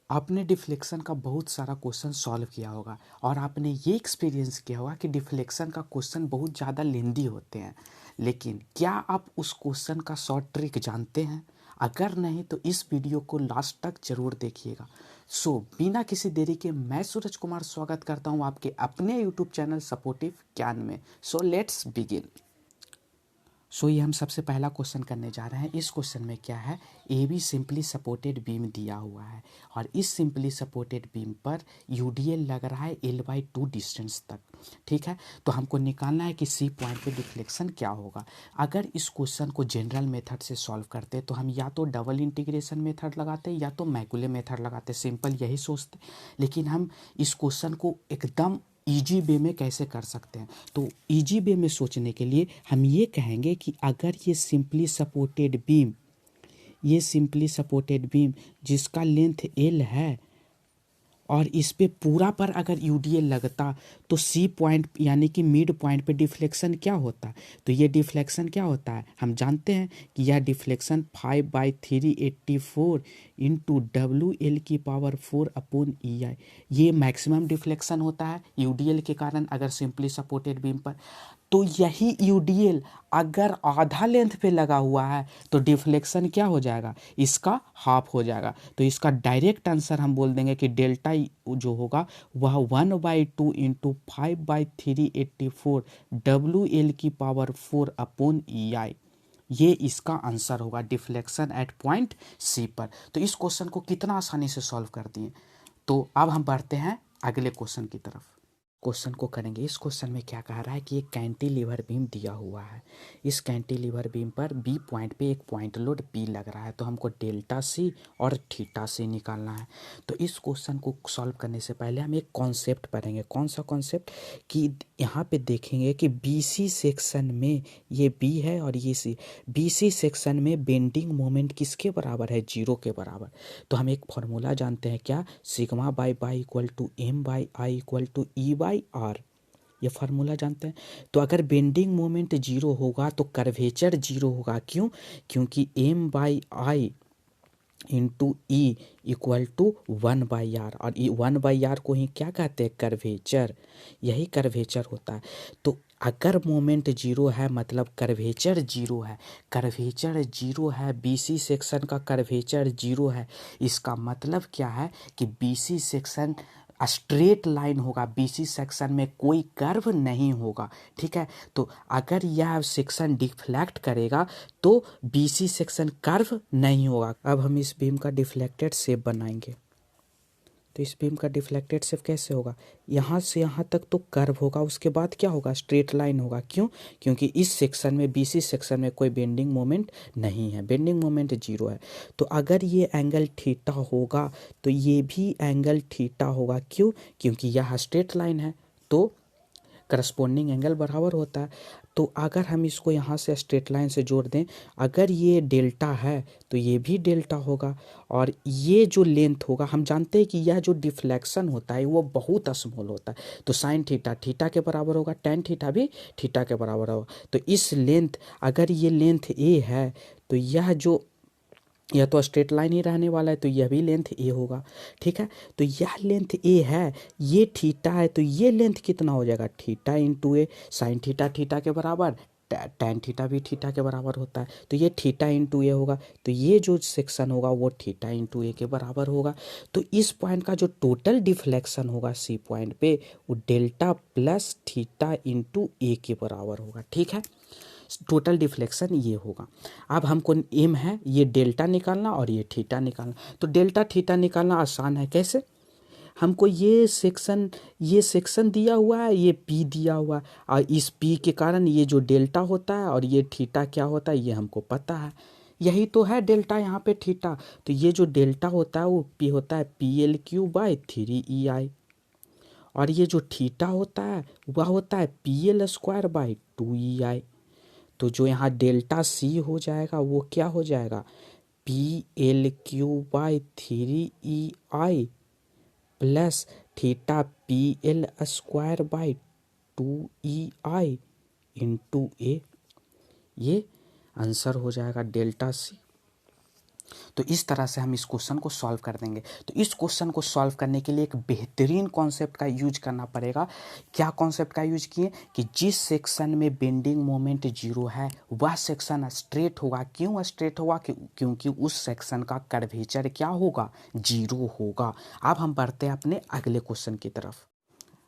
आपने डिफ्लेक्शन का बहुत सारा क्वेश्चन सॉल्व किया होगा और आपने ये एक्सपीरियंस किया होगा कि डिफ्लेक्शन का क्वेश्चन बहुत ज़्यादा लेंदी होते हैं। लेकिन क्या आप उस क्वेश्चन का शॉर्ट ट्रिक जानते हैं? अगर नहीं तो इस वीडियो को लास्ट तक जरूर देखिएगा। बिना किसी देरी के मैं सूरज कुमार स्वागत करता हूँ आपके अपने यूट्यूब चैनल सपोर्टिव ज्ञान में। Let's begin. ये हम सबसे पहला क्वेश्चन करने जा रहे हैं। इस क्वेश्चन में क्या है, A be simply supported beam दिया हुआ है और इस सिंपली सपोर्टेड बीम पर यूडीएल लग रहा है L/2 डिस्टेंस तक। ठीक है, तो हमको निकालना है कि सी पॉइंट पे डिफ्लेक्शन क्या होगा। अगर इस क्वेश्चन को जनरल मेथड से सॉल्व करते तो हम या तो डबल इंटीग्रेशन मेथड लगाते या तो मैकुले मेथड लगाते, सिंपल यही सोचते। लेकिन हम इस क्वेश्चन को एकदम इजी वे में कैसे कर सकते हैं, तो इजी वे में सोचने के लिए हम ये कहेंगे कि अगर ये सिंपली सपोर्टेड बीम जिसका लेंथ L है और इस पे पूरा पर अगर यूडीएल लगता तो सी पॉइंट यानी कि मिड पॉइंट पे डिफ्लेक्शन क्या होता। तो ये डिफ्लेक्शन क्या होता है, हम जानते हैं कि यह डिफ्लेक्शन 5/384 इंटू WL⁴/EI ये मैक्सिमम डिफ्लेक्शन होता है यूडीएल के कारण अगर सिंपली सपोर्टेड बीम पर। तो यही यूडीएल अगर आधा लेंथ पे लगा हुआ है तो डिफ्लेक्शन क्या हो जाएगा, इसका हाफ हो जाएगा। तो इसका डायरेक्ट आंसर हम बोल देंगे कि डेल्टा जो होगा वह 1/2 इंटू 5/384 WL⁴/EI ये इसका आंसर होगा डिफ्लेक्शन एट पॉइंट सी पर। तो इस क्वेश्चन को कितना आसानी से सॉल्व कर दिए। तो अब हम बढ़ते हैं अगले क्वेश्चन की तरफ। क्वेश्चन को करेंगे। इस क्वेश्चन में क्या कह रहा है कि एक कैंटिलीवर बीम दिया हुआ है। इस कैंटिलीवर बीम पर बी पॉइंट पे एक पॉइंट लोड पी लग रहा है, तो हमको डेल्टा सी और थीटा सी निकालना है। तो इस क्वेश्चन को सॉल्व करने से पहले हम एक कॉन्सेप्ट पढ़ेंगे। कौन सा कॉन्सेप्ट, कि यहाँ पे देखेंगे कि बीसी सेक्शन में ये बी है और ये सी, बीसी सेक्शन में बेंडिंग मोमेंट किसके बराबर है, 0 के बराबर। तो हम एक फॉर्मूला जानते हैं क्या, sigma by y equal to M by I equal to E by R, ये फार्मूला जानते हैं। तो अगर बेंडिंग मोमेंट 0 होगा तो कर्वेचर 0 होगा। क्यों, क्योंकि M by I into E equal to 1/r और 1/r को ही क्या कहते हैं, कर्वेचर, यही कर्वेचर होता है। तो अगर मोमेंट 0 है मतलब कर्वेचर 0 है, कर्वेचर 0 है, बीसी सेक्शन का कर्वेचर 0 है। इसका मतलब क्या है कि बीसी सेक्शन स्ट्रेट लाइन होगा, बीसी सेक्शन में कोई कर्व नहीं होगा। ठीक है, तो अगर यह सेक्शन डिफ्लेक्ट करेगा तो बीसी सेक्शन कर्व नहीं होगा। अब हम इस बीम का डिफ्लेक्टेड शेप बनाएंगे। तो इस बीम का डिफ्लेक्टेड शेप कैसे होगा, यहाँ से यहाँ तक तो कर्व होगा, उसके बाद क्या होगा, स्ट्रेट लाइन होगा। क्यों, क्योंकि इस सेक्शन में बीसी सेक्शन में कोई बेंडिंग मोमेंट नहीं है, बेंडिंग मोमेंट 0 है। तो अगर ये एंगल थीटा होगा तो ये भी एंगल थीटा होगा। क्यों, क्योंकि यह स्ट्रेट लाइन है तो करस्पॉन्डिंग एंगल बराबर होता है। तो अगर हम इसको यहाँ से स्ट्रेट लाइन से जोड़ दें, अगर ये डेल्टा है तो ये भी डेल्टा होगा और ये जो लेंथ होगा, हम जानते हैं कि यह जो डिफ्लेक्शन होता है वो बहुत स्मॉल होता है। तो साइन थीटा थीटा के बराबर होगा, टेन थीटा भी थीटा के बराबर होगा। तो इस लेंथ, अगर ये लेंथ ए है तो यह जो यह तो स्ट्रेट लाइन ही रहने वाला है, तो यह भी लेंथ ए होगा। ठीक है, तो यह लेंथ ए है, ये थीटा है, तो ये लेंथ कितना हो जाएगा, थीटा इंटू ए, साइन थीटा थीटा के बराबर, टैन थीटा भी थीटा के बराबर होता है, तो ये थीटा इंटू ए होगा। तो ये जो सेक्शन होगा वो थीटा इंटू ए के बराबर होगा। तो इस पॉइंट का जो टोटल डिफ्लेक्शन होगा सी पॉइंट पे वो डेल्टा प्लस थीटा इंटू ए के बराबर होगा। ठीक है, टोटल डिफ्लेक्शन ये होगा। अब हमको एम है ये डेल्टा निकालना और ये थीटा निकालना। तो डेल्टा थीटा निकालना आसान है। कैसे, हमको ये सेक्शन दिया हुआ है, ये पी दिया हुआ है और इस पी के कारण ये जो डेल्टा होता है और ये थीटा क्या होता है ये हमको पता है, यही तो है डेल्टा यहाँ पे थीटा। तो ये जो डेल्टा होता है वो पी होता है PL⁴/3EI और ये जो थीटा होता है वह होता है PL² /2EI। तो जो यहाँ डेल्टा सी हो जाएगा वो क्या हो जाएगा, PL³ /3EI plus theta PL² /2EI into ए, ये आंसर हो जाएगा डेल्टा सी। तो इस तरह से हम इस क्वेश्चन को सॉल्व कर देंगे। तो इस क्वेश्चन को सॉल्व करने के लिए एक बेहतरीन कॉन्सेप्ट का यूज करना पड़ेगा। क्या कॉन्सेप्ट का यूज किए कि जिस सेक्शन में बेंडिंग मोमेंट जीरो है वह सेक्शन स्ट्रेट होगा। क्यों स्ट्रेट होगा? क्योंकि उस सेक्शन का कर्वेचर क्या होगा? जीरो होगा। अब हम बढ़ते हैं अपने अगले क्वेश्चन की तरफ।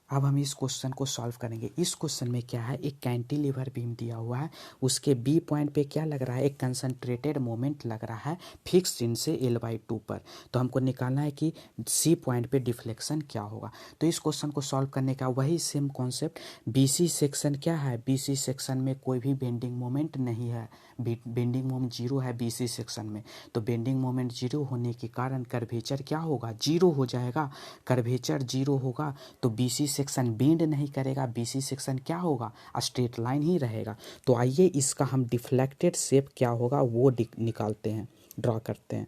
अब हम इस क्वेश्चन को सॉल्व करेंगे। इस क्वेश्चन में क्या है, एक कैंटिलीवर बीम दिया हुआ है, उसके बी पॉइंट पे क्या लग रहा है, एक कंसंट्रेटेड मोमेंट लग रहा है फिक्स इनसे L/2 पर। तो हमको निकालना है कि सी पॉइंट पे डिफ्लेक्शन क्या होगा। तो इस क्वेश्चन को सॉल्व करने का वही सेम कॉन्सेप्ट। BC सेक्शन क्या है, BC सेक्शन में कोई भी बेंडिंग मोमेंट नहीं है, बेंडिंग मोमेंट जीरो है BC सेक्शन में। तो बेंडिंग मोमेंट जीरो होने के कारण कर्वेचर क्या होगा? जीरो हो जाएगा। कर्वेचर जीरो होगा तो BC सेक्शन बेंड नहीं करेगा, BC सेक्शन क्या होगा? स्ट्रेट लाइन ही रहेगा। तो आइए इसका हम डिफ्लेक्टेड शेप क्या होगा वो निकालते हैं, ड्रॉ करते हैं।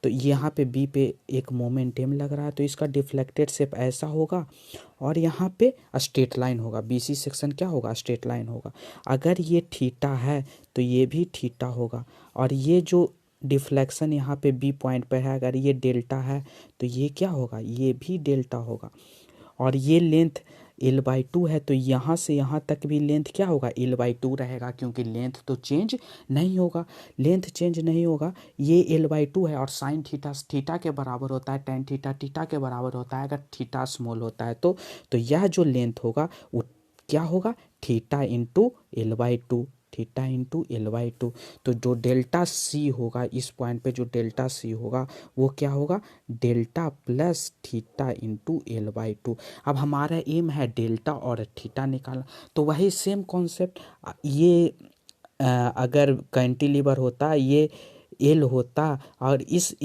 तो यहाँ पे बी पे एक मोमेंट m लग रहा है, तो इसका डिफ्लेक्टेड शेप ऐसा होगा और यहाँ पे स्ट्रेट लाइन होगा। BC सेक्शन क्या होगा? स्ट्रेट लाइन होगा। अगर ये थीटा है तो ये भी थीटा होगा, और ये जो डिफ्लेक्शन यहाँ पे बी पॉइंट पर है, अगर ये डेल्टा है तो ये क्या होगा? ये भी डेल्टा होगा। और ये लेंथ L/2 है तो यहाँ से यहाँ तक भी लेंथ क्या होगा? L/2 रहेगा, क्योंकि लेंथ तो चेंज नहीं होगा। लेंथ चेंज नहीं होगा, ये L/2 है। और साइन थीटा थीटा के बराबर होता है, टेन थीटा थीटा के बराबर होता है अगर थीटा स्मॉल होता है तो यह जो लेंथ होगा वो क्या होगा? Theta into L/2, theta into L/2। तो जो डेल्टा सी होगा, इस पॉइंट पे जो डेल्टा सी होगा वो क्या होगा? Delta plus theta into L/2। अब हमारा एम है डेल्टा और थीटा निकालना, तो वही सेम कॉन्सेप्ट। ये अगर कैंटिलीवर होता, ये एल होता, और इस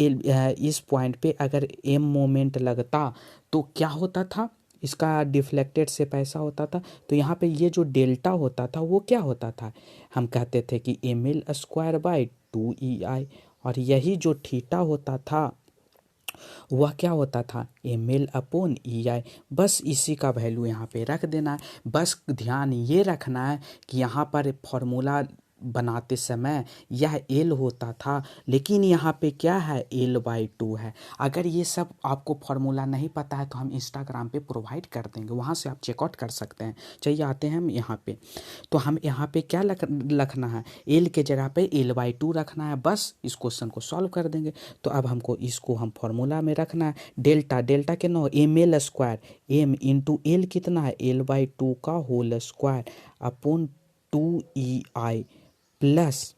पॉइंट पे अगर एम मोमेंट लगता तो क्या होता था? इसका डिफ्लेक्टेड शेप ऐसा होता था। तो यहाँ पे ये जो डेल्टा होता था वो क्या होता था? हम कहते थे कि mL/2/2EI। और यही जो थीटा होता था वह क्या होता था? mL/EI। बस इसी का वैल्यू यहाँ पे रख देना है। बस ध्यान ये रखना है कि यहाँ पर फॉर्मूला बनाते समय यह L होता था, लेकिन यहाँ पे क्या है? L/2 है। अगर ये सब आपको फॉर्मूला नहीं पता है तो हम इंस्टाग्राम पे प्रोवाइड कर देंगे, वहाँ से आप चेकआउट कर सकते हैं। चलिए आते हैं हम यहाँ पे। तो हम यहाँ पे क्या रखना है? L के जगह पे L/2 रखना है। बस इस क्वेश्चन को सॉल्व कर देंगे। तो अब हमको इसको हम फॉर्मूला में रखना है। डेल्टा कितना हो? mL², m इंटू एल कितना है? L/2 का whole square upon 2EI plus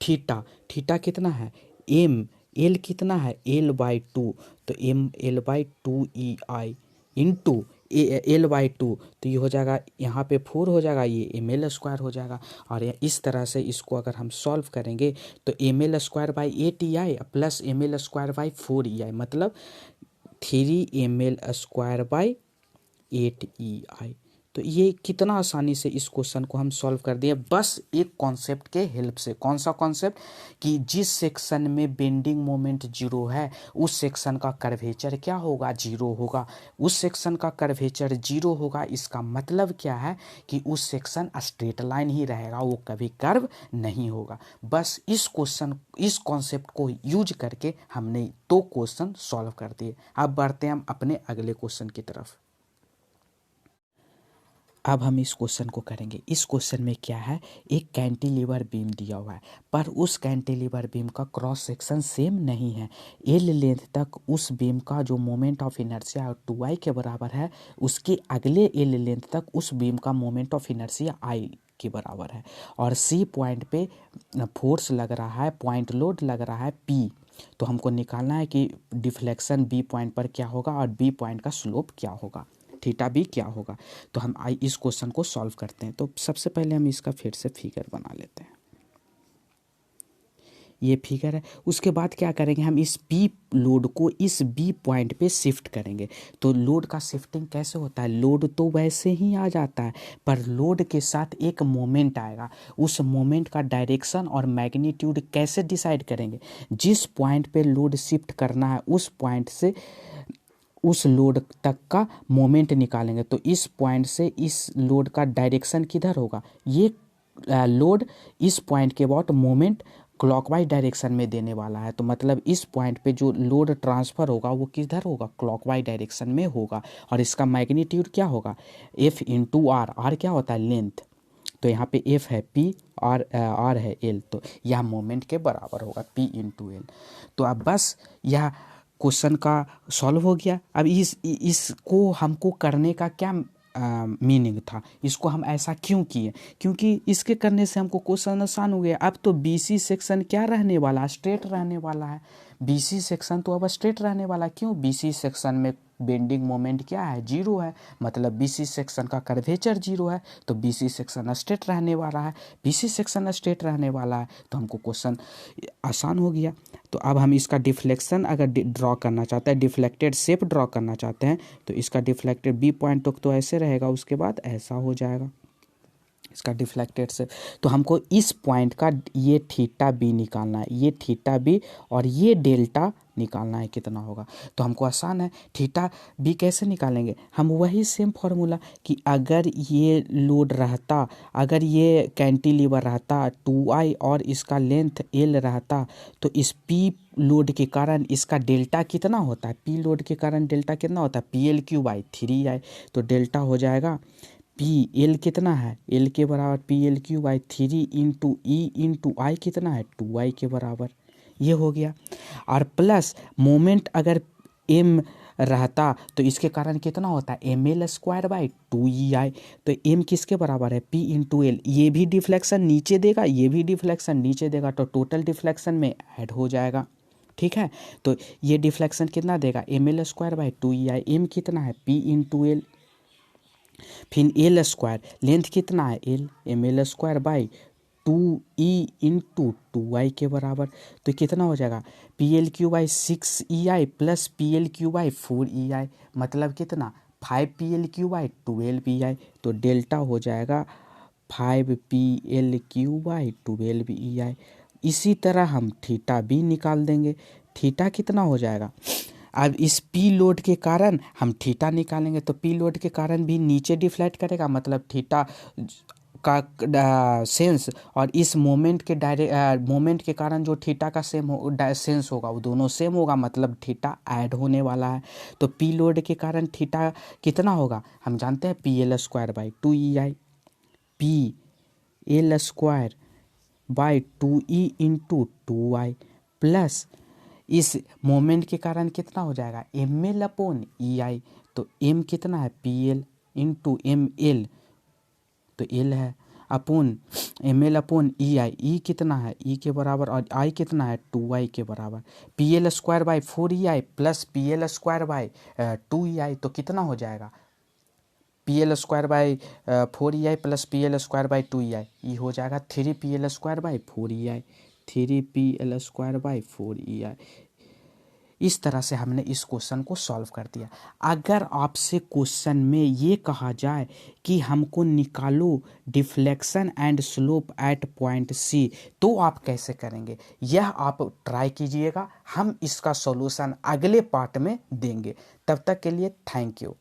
theta कितना है? एल कितना है? L/2, तो mL/2EI इंटू L/2, तो ये हो जाएगा, यहाँ पे 4 हो जाएगा, ये mL² हो जाएगा। और इस तरह से इसको अगर हम सॉल्व करेंगे तो mL²/8EI प्लस mL²/4EI, मतलब 3mL²/8EI। तो ये कितना आसानी से इस क्वेश्चन को हम सॉल्व कर दिए, बस एक कॉन्सेप्ट के हेल्प से। कौन सा कॉन्सेप्ट? कि जिस सेक्शन में बेंडिंग मोमेंट जीरो है उस सेक्शन का कर्वेचर क्या होगा? जीरो होगा। उस सेक्शन का कर्वेचर जीरो होगा, इसका मतलब क्या है? कि उस सेक्शन स्ट्रेट लाइन ही रहेगा, वो कभी कर्व नहीं होगा। बस इस कॉन्सेप्ट को यूज करके हमने 2 क्वेश्चन सॉल्व कर दिए। अब बढ़ते हैं हम अपने अगले क्वेश्चन की तरफ। अब हम इस क्वेश्चन को करेंगे। इस क्वेश्चन में क्या है, एक कैंटिलीवर बीम दिया हुआ है, पर उस कैंटिलीवर बीम का क्रॉस सेक्शन सेम नहीं है। एल लेंथ तक उस बीम का जो मोमेंट ऑफ इनर्शिया 2I के बराबर है, उसके अगले एल लेंथ तक उस बीम का मोमेंट ऑफ इनर्शिया I के बराबर है। और सी पॉइंट पे फोर्स लग रहा है, पॉइंट लोड लग रहा है P। तो हमको निकालना है कि डिफ्लेक्शन बी पॉइंट पर क्या होगा और बी पॉइंट का स्लोप क्या होगा, थीटा बी क्या होगा। तो हम इस क्वेश्चन को सॉल्व करते हैं। तो सबसे पहले हम इसका फिर से फिगर बना लेते हैं। ये फिगर है। उसके बाद क्या करेंगे, हम इस पी लोड को इस बी पॉइंट पे शिफ्ट करेंगे। तो लोड का शिफ्टिंग कैसे होता है? लोड तो वैसे ही आ जाता है, पर लोड के साथ एक मोमेंट आएगा। उस मोमेंट का डायरेक्शन और मैग्नीट्यूड कैसे डिसाइड करेंगे? जिस पॉइंट पे लोड शिफ्ट करना है उस पॉइंट से उस लोड तक का मोमेंट निकालेंगे। तो इस पॉइंट से इस लोड का डायरेक्शन किधर होगा? ये लोड इस पॉइंट के अबाउट मोमेंट क्लॉकवाइज डायरेक्शन में देने वाला है, तो मतलब इस पॉइंट पे जो लोड ट्रांसफ़र होगा वो किधर होगा, क्लॉकवाइज डायरेक्शन में होगा। और इसका मैग्नीट्यूड क्या होगा, एफ इंटू आर, आर क्या होता है लेंथ, तो यहाँ पे एफ है पी और आर है एल, तो यह मोमेंट के बराबर होगा पी इंटू एल। तो अब बस यह क्वेश्चन का सॉल्व हो गया। अब इसको हमको करने का क्या मीनिंग था, इसको हम ऐसा क्यों किए, क्योंकि इसके करने से हमको क्वेश्चन आसान हो गया। अब तो बीसी सेक्शन क्या रहने वाला है, स्ट्रेट रहने वाला है। बीसी सेक्शन तो अब स्ट्रेट रहने वाला है, क्यों, बीसी सेक्शन में बेंडिंग मोमेंट क्या है, जीरो है, मतलब बीसी सेक्शन का कर्वेचर जीरो है, तो बीसी सेक्शन स्ट्रेट रहने वाला है। बीसी सेक्शन स्ट्रेट रहने वाला है तो हमको क्वेश्चन आसान हो गया। तो अब हम इसका डिफ्लेक्शन अगर ड्रॉ करना चाहते हैं, डिफ्लेक्टेड शेप ड्रॉ करना चाहते हैं, तो इसका डिफ्लेक्टेड बी पॉइंट तो ऐसे रहेगा, उसके बाद ऐसा हो जाएगा इसका डिफ्लेक्टेड से। तो हमको इस पॉइंट का ये थीटा बी निकालना है, ये थीटा बी और ये डेल्टा निकालना है, कितना होगा। तो हमको आसान है, थीटा बी कैसे निकालेंगे, हम वही सेम फार्मूला कि अगर ये लोड रहता, अगर ये कैंटिलीवर रहता 2i और इसका लेंथ l रहता, तो इस p लोड के कारण इसका डेल्टा कितना होता है, p लोड के कारण डेल्टा कितना होता है, PL/3i। तो डेल्टा हो जाएगा पी एल कितना है, एल के बराबर PL/3 इंटू ई इंटू आई कितना है 2i के बराबर, ये हो गया। और प्लस मोमेंट अगर m रहता तो इसके कारण कितना होता है ml/2ei, तो m किसके बराबर है p इंटू एल, ये भी डिफ्लेक्शन नीचे देगा, ये भी डिफ्लेक्शन नीचे देगा, तो टोटल डिफ्लेक्शन में ऐड हो जाएगा, ठीक है। तो ये डिफ्लेक्शन कितना देगा ml/2ei, m कितना है p इंटू एल, फिर एल स्क्वायर, लेंथ कितना है एल, ml/2e इंटू 2i के बराबर, तो कितना हो जाएगा PL/6ei प्लस PL/4ei, मतलब कितना 5PL/12ei, तो डेल्टा हो जाएगा 5PL/12ei। इसी तरह हम थीटा भी निकाल देंगे, थीटा कितना हो जाएगा, अब इस पी लोड के कारण हम थीटा निकालेंगे, तो पी लोड के कारण भी नीचे डिफ्लेक्ट करेगा, मतलब थीटा का सेंस और इस मोमेंट के कारण जो थीटा का सेंस होगा वो दोनों सेम होगा, मतलब थीटा ऐड होने वाला है। तो पी लोड के कारण थीटा कितना होगा, हम जानते हैं PL/2ei, PL/2e into 2i plus इस मोमेंट के कारण कितना हो जाएगा ml/ei, तो m कितना है PL इंटू ml, तो l है अपोन ml/ei, e कितना है e के बराबर और i कितना है 2i के बराबर, PL/4ei प्लस PL/2ei, तो कितना हो जाएगा PL/4ei प्लस PL/2ei, ये हो जाएगा 3PL/4ei, 3PL/4ei। इस तरह से हमने इस क्वेश्चन को सॉल्व कर दिया। अगर आपसे क्वेश्चन में ये कहा जाए कि हमको निकालो deflection and slope at point C, तो आप कैसे करेंगे, यह आप ट्राई कीजिएगा। हम इसका सॉल्यूशन अगले पार्ट में देंगे। तब तक के लिए थैंक यू।